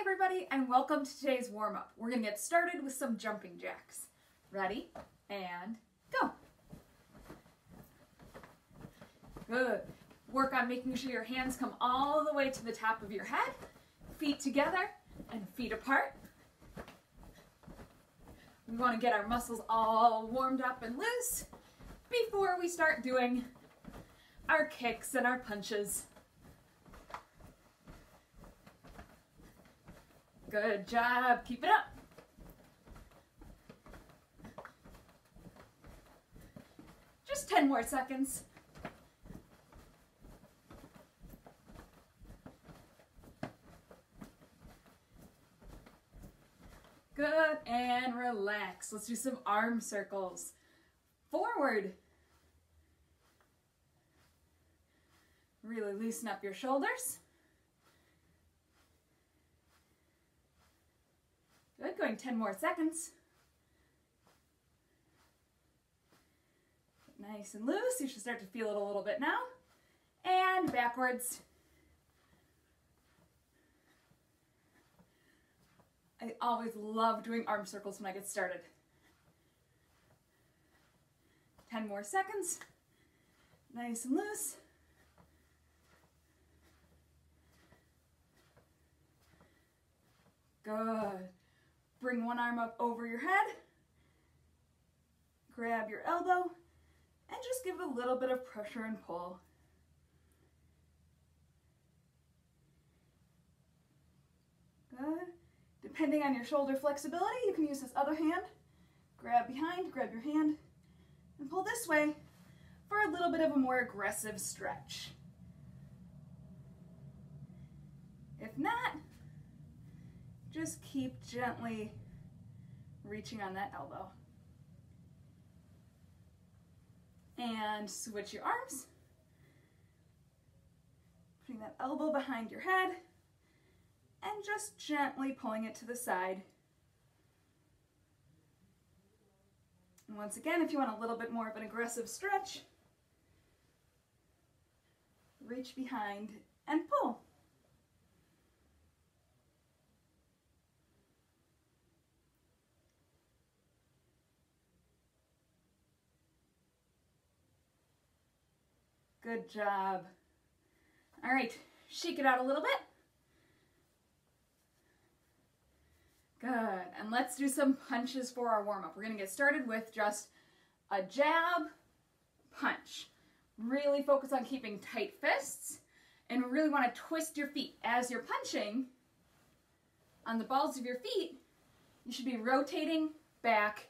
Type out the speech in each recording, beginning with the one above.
everybody, and welcome to today's warm-up. We're going to get started with some jumping jacks. Ready? And go. Good. Work on making sure your hands come all the way to the top of your head, feet together and feet apart. We want to get our muscles all warmed up and loose before we start doing our kicks and our punches. Good job. Keep it up. Just 10 more seconds. Good, and relax. Let's do some arm circles. Forward. Really loosen up your shoulders. Good, going 10 more seconds. Nice and loose. You should start to feel it a little bit now. And backwards. I always love doing arm circles when I get started. 10 more seconds. Nice and loose. Good. Bring one arm up over your head. Grab your elbow and just give it a little bit of pressure and pull. Good. Depending on your shoulder flexibility, you can use this other hand. Grab behind, grab your hand, and pull this way for a little bit of a more aggressive stretch. If not, just keep gently reaching on that elbow. And switch your arms. Putting that elbow behind your head and just gently pulling it to the side. And once again, if you want a little bit more of an aggressive stretch, reach behind and pull. Good job. All right, shake it out a little bit. Good, and let's do some punches for our warm-up. We're gonna get started with just a jab, punch. Really focus on keeping tight fists and really wanna twist your feet. As you're punching on the balls of your feet, you should be rotating back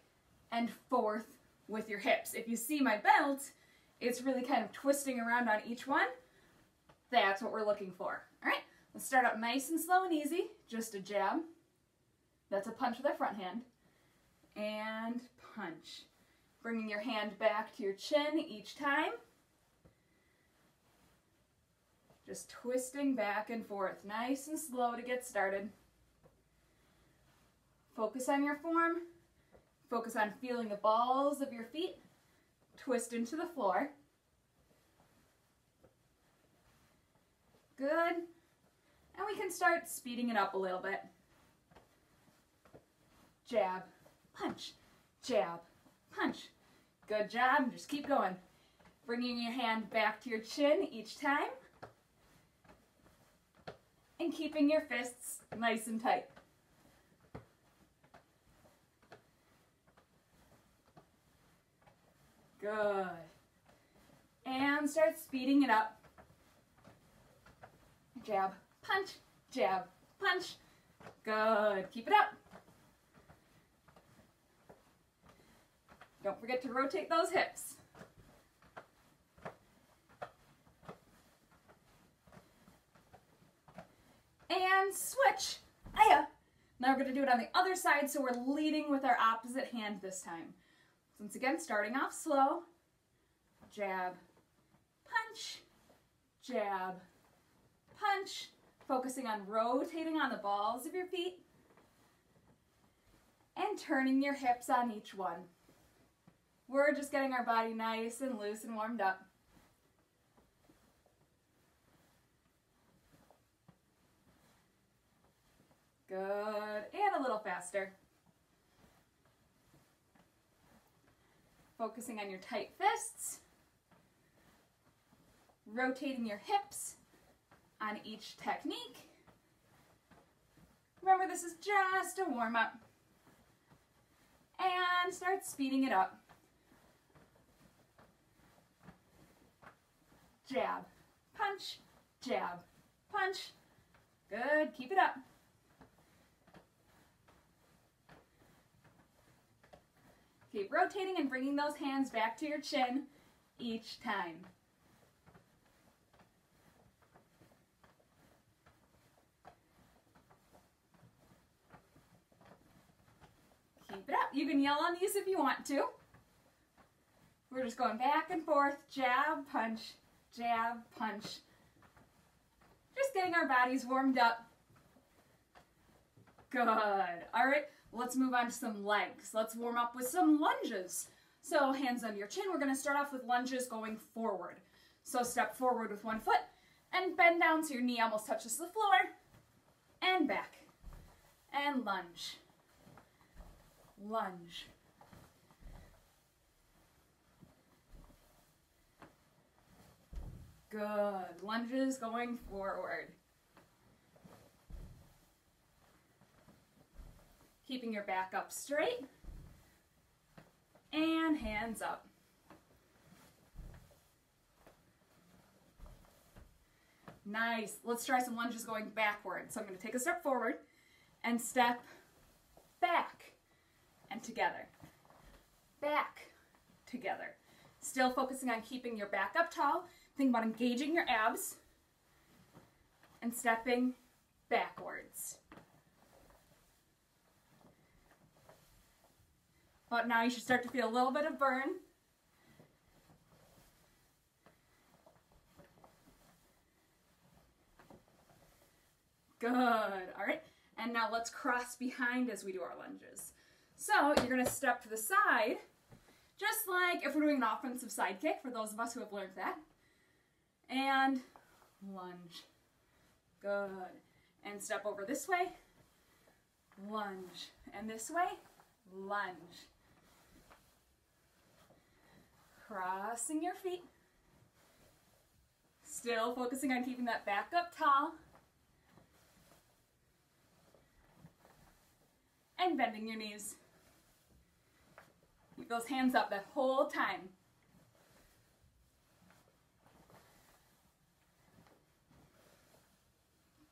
and forth with your hips. If you see my belt, it's really kind of twisting around on each one. That's what we're looking for. All right, let's start out nice and slow and easy. Just a jab. That's a punch with our front hand. And punch. Bringing your hand back to your chin each time. Just twisting back and forth. Nice and slow to get started. Focus on your form. Focus on feeling the balls of your feet twist into the floor. Good. And we can start speeding it up a little bit. Jab, punch, jab, punch. Good job. Just keep going. Bringing your hand back to your chin each time. And keeping your fists nice and tight. Good. And start speeding it up. Jab, punch, jab, punch. Good. Keep it up. Don't forget to rotate those hips. And switch. Aya. Now we're going to do it on the other side, so we're leading with our opposite hand this time. Once again, starting off slow. Jab, punch, jab, punch. Focusing on rotating on the balls of your feet. And turning your hips on each one. We're just getting our body nice and loose and warmed up. little faster. Focusing on your tight fists. Rotating your hips on each technique. Remember, this is just a warm-up. And start speeding it up. Jab, punch, jab, punch. Good, keep it up. Keep rotating and bringing those hands back to your chin each time. Keep it up. You can yell on these if you want to. We're just going back and forth, jab, punch, jab, punch. Just getting our bodies warmed up. Good. All right, let's move on to some legs. Let's warm up with some lunges. So hands on your chin. We're going to start off with lunges going forward. So step forward with one foot and bend down so your knee almost touches the floor. And back. And lunge. Lunge. Good. Lunges going forward. Keeping your back up straight. And hands up. Nice. Let's try some lunges going backwards. So I'm going to take a step forward and step back and together. Back, together. Still focusing on keeping your back up tall. Think about engaging your abs and stepping backwards. But now you should start to feel a little bit of burn. Good. All right. And now let's cross behind as we do our lunges. So you're going to step to the side, just like if we're doing an offensive side kick, for those of us who have learned that. And lunge. Good. And step over this way. Lunge. And this way. Lunge. Crossing your feet. Still focusing on keeping that back up tall. And bending your knees. Keep those hands up the whole time.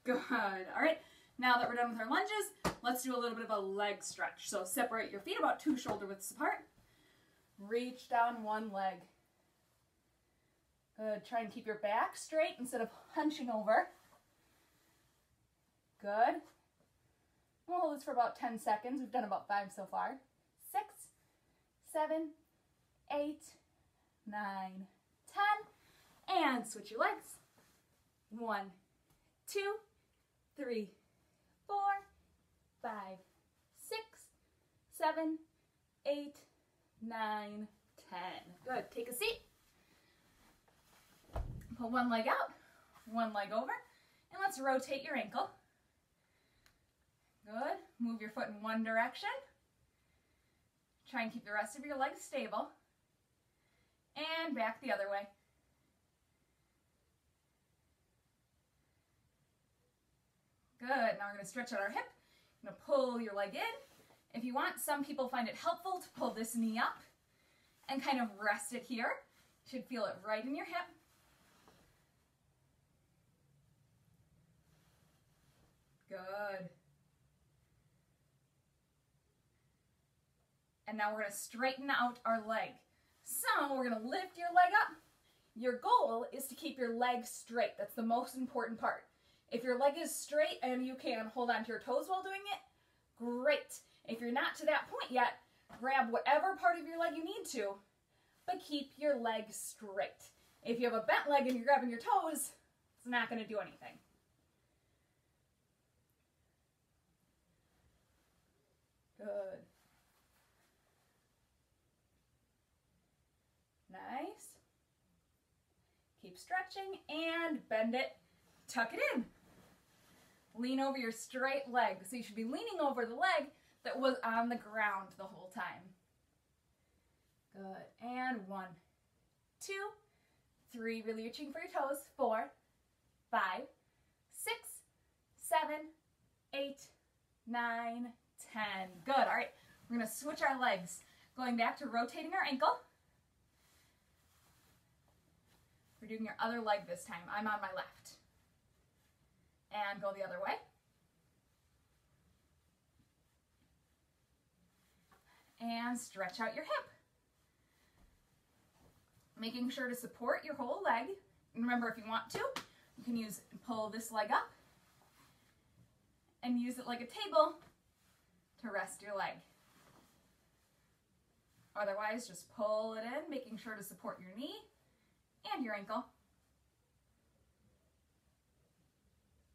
Good. All right. Now that we're done with our lunges, let's do a little bit of a leg stretch. So separate your feet about 2 shoulder widths apart. Reach down one leg. Good. Try and keep your back straight instead of hunching over. Good. We'll hold this for about 10 seconds. We've done about 5 so far. 6, 7, 8, 9, 10. And switch your legs. 1, 2, 3, 4, 5, 6, 7, 8, 9, 10. Good. Take a seat. Put one leg out, one leg over, and let's rotate your ankle. Good. Move your foot in one direction. Try and keep the rest of your legs stable. And back the other way. Good. Now we're going to stretch out our hip. You're going to pull your leg in. If you want, some people find it helpful to pull this knee up and kind of rest it here. You should feel it right in your hip. Good. And now we're going to straighten out our leg. So we're going to lift your leg up. Your goal is to keep your leg straight. That's the most important part. If your leg is straight and you can hold on to your toes while doing it, great. If you're not to that point yet, grab whatever part of your leg you need to, but keep your leg straight. If you have a bent leg and you're grabbing your toes, it's not going to do anything. Good. Nice. Keep stretching and bend it. Tuck it in. Lean over your straight leg. So you should be leaning over the leg that was on the ground the whole time. Good. And 1, 2, 3. Really reaching for your toes. 4, 5, 6, 7, 8, 9, 10. Good. All right. We're going to switch our legs. Going back to rotating our ankle. We're doing your other leg this time. I'm on my left. And go the other way. And stretch out your hip. Making sure to support your whole leg. And remember, if you want to, you can pull this leg up and use it like a table to rest your leg. Otherwise, just pull it in, making sure to support your knee and your ankle.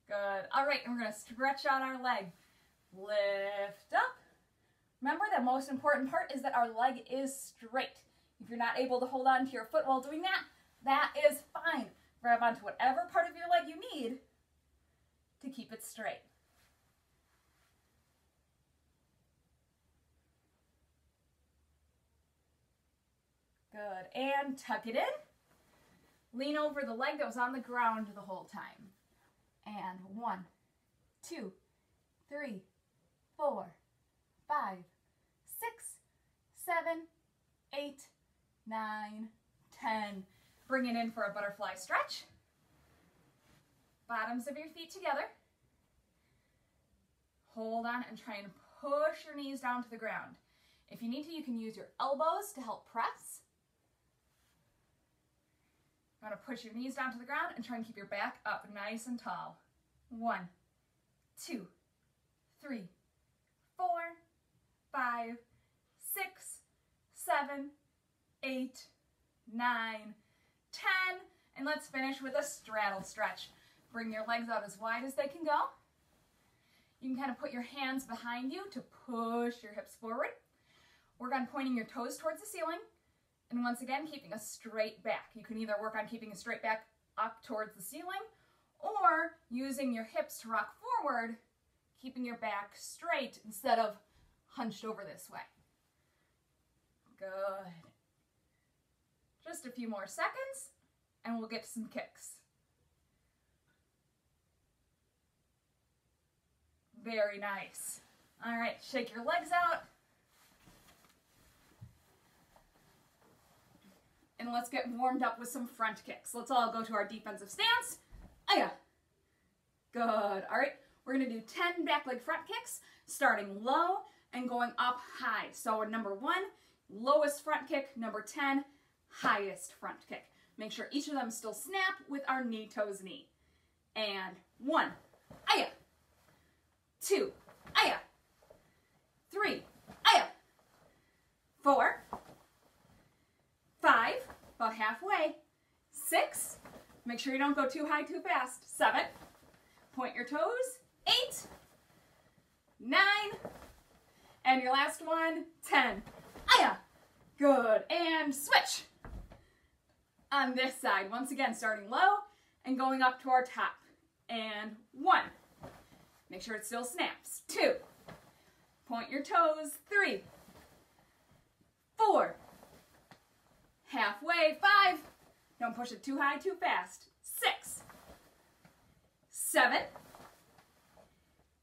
Good. All right, and we're going to stretch out our leg. Lift up. Remember, the most important part is that our leg is straight. If you're not able to hold on to your foot while doing that, that is fine. Grab onto whatever part of your leg you need to keep it straight. Good. And tuck it in. Lean over the leg that was on the ground the whole time. And 1, 2, 3, 4, 5, 6, 7, 8, 9, 10. Bring it in for a butterfly stretch. Bottoms of your feet together. Hold on and try and push your knees down to the ground. If you need to, you can use your elbows to help press. You want to push your knees down to the ground and try and keep your back up nice and tall. 1, 2, 3, 4, 5, 6, 7, 8, 9, 10. And let's finish with a straddle stretch. Bring your legs out as wide as they can go. You can kind of put your hands behind you to push your hips forward. Work on pointing your toes towards the ceiling. And once again, keeping a straight back. You can either work on keeping a straight back up towards the ceiling or using your hips to rock forward, keeping your back straight instead of hunched over this way. Good. Just a few more seconds and we'll get to some kicks. Very nice. All right, shake your legs out. And let's get warmed up with some front kicks. Let's all go to our defensive stance. Aya. Good. All right, we're gonna do 10 back leg front kicks, starting low and going up high. So number 1, lowest front kick. Number 10, highest front kick. Make sure each of them still snap with our knee, toes, knee. And 1, aya. 2, aya. 3, aya. 4, 5, about halfway. 6, make sure you don't go too high too fast. 7, point your toes. 8, 9, and your last one, 10. Aya. Good, and switch. On this side, once again, starting low and going up to our top. And 1, make sure it still snaps. 2, point your toes. 3, 4, halfway. 5, don't push it too high, too fast. 6, 7,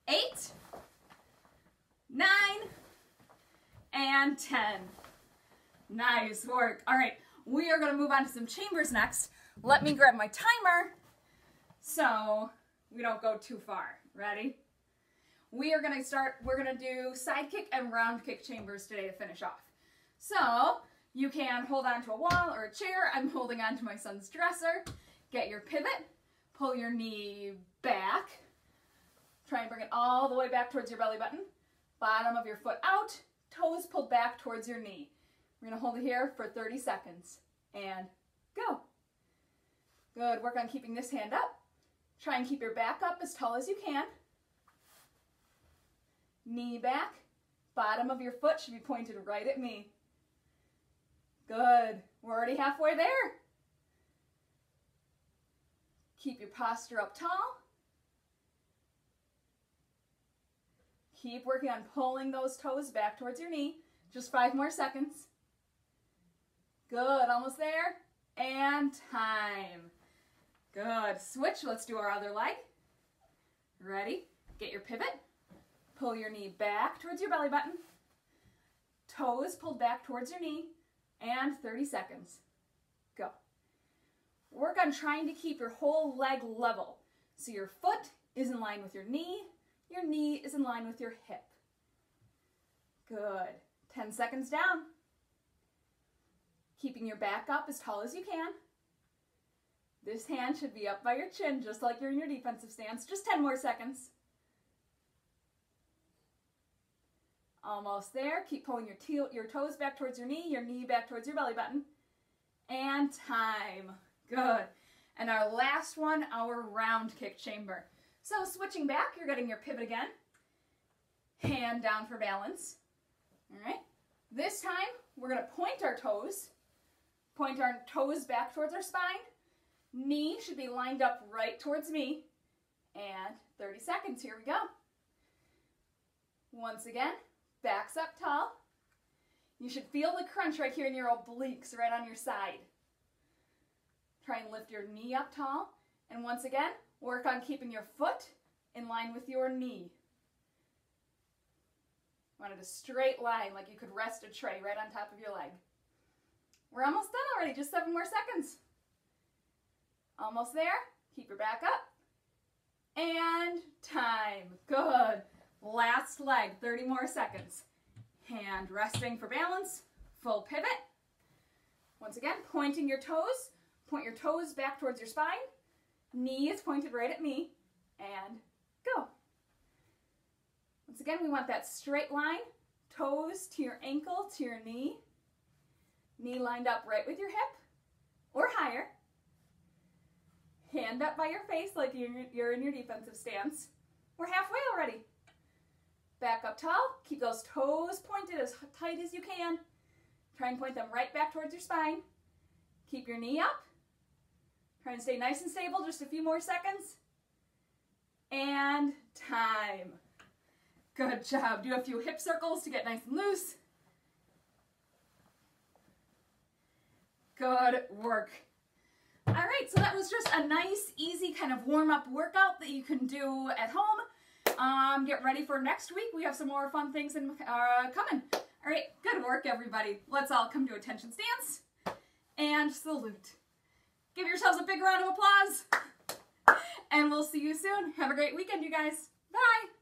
8, 9, and 10. Nice work. All right, we are going to move on to some chambers next. Let me grab my timer so we don't go too far. Ready? We are going to do side kick and round kick chambers today to finish off. So you can hold on to a wall or a chair. I'm holding on to my son's dresser. Get your pivot, pull your knee back. Try and bring it all the way back towards your belly button. Bottom of your foot out, toes pulled back towards your knee. We're going to hold it here for 30 seconds. And go. Good. Work on keeping this hand up. Try and keep your back up as tall as you can. Knee back. Bottom of your foot should be pointed right at me. Good. We're already halfway there. Keep your posture up tall. Keep working on pulling those toes back towards your knee. Just 5 more seconds. Good, almost there. And time. Good. Switch, let's do our other leg. Ready? Get your pivot. Pull your knee back towards your belly button. Toes pulled back towards your knee. And 30 seconds. Go. Work on trying to keep your whole leg level. So your foot is in line with your knee is in line with your hip. Good. 10 seconds down. Keeping your back up as tall as you can. This hand should be up by your chin, just like you're in your defensive stance. Just 10 more seconds. Almost there. Keep pulling your toes back towards your knee back towards your belly button. And time. Good. And our last one, our round kick chamber. So switching back, you're getting your pivot again. Hand down for balance. All right. This time, we're going to point our toes. Point our toes back towards our spine. Knee should be lined up right towards me. And 30 seconds. Here we go. Once again, backs up tall. You should feel the crunch right here in your obliques, right on your side. Try and lift your knee up tall. And once again, work on keeping your foot in line with your knee. Wanted a straight line, like you could rest a tray right on top of your leg. We're almost done already, just 7 more seconds. Almost there. Keep your back up. And time. Good. Last leg, 30 more seconds. Hand resting for balance. Full pivot. Once again, pointing your toes. Point your toes back towards your spine. Knee is pointed right at me. And go. Once again, we want that straight line. Toes to your ankle, to your knee. Knee lined up right with your hip or higher. Hand up by your face like you're in your defensive stance. We're halfway already. Back up tall. Keep those toes pointed as tight as you can. Try and point them right back towards your spine. Keep your knee up. Try and stay nice and stable. Just a few more seconds. And time. Good job. Do a few hip circles to get nice and loose. Good work. All right, so that was just a nice, easy kind of warm-up workout that you can do at home. Get ready for next week. We have some more fun things coming. All right, good work, everybody. Let's all come to attention stance and salute. Give yourselves a big round of applause, and we'll see you soon. Have a great weekend, you guys. Bye.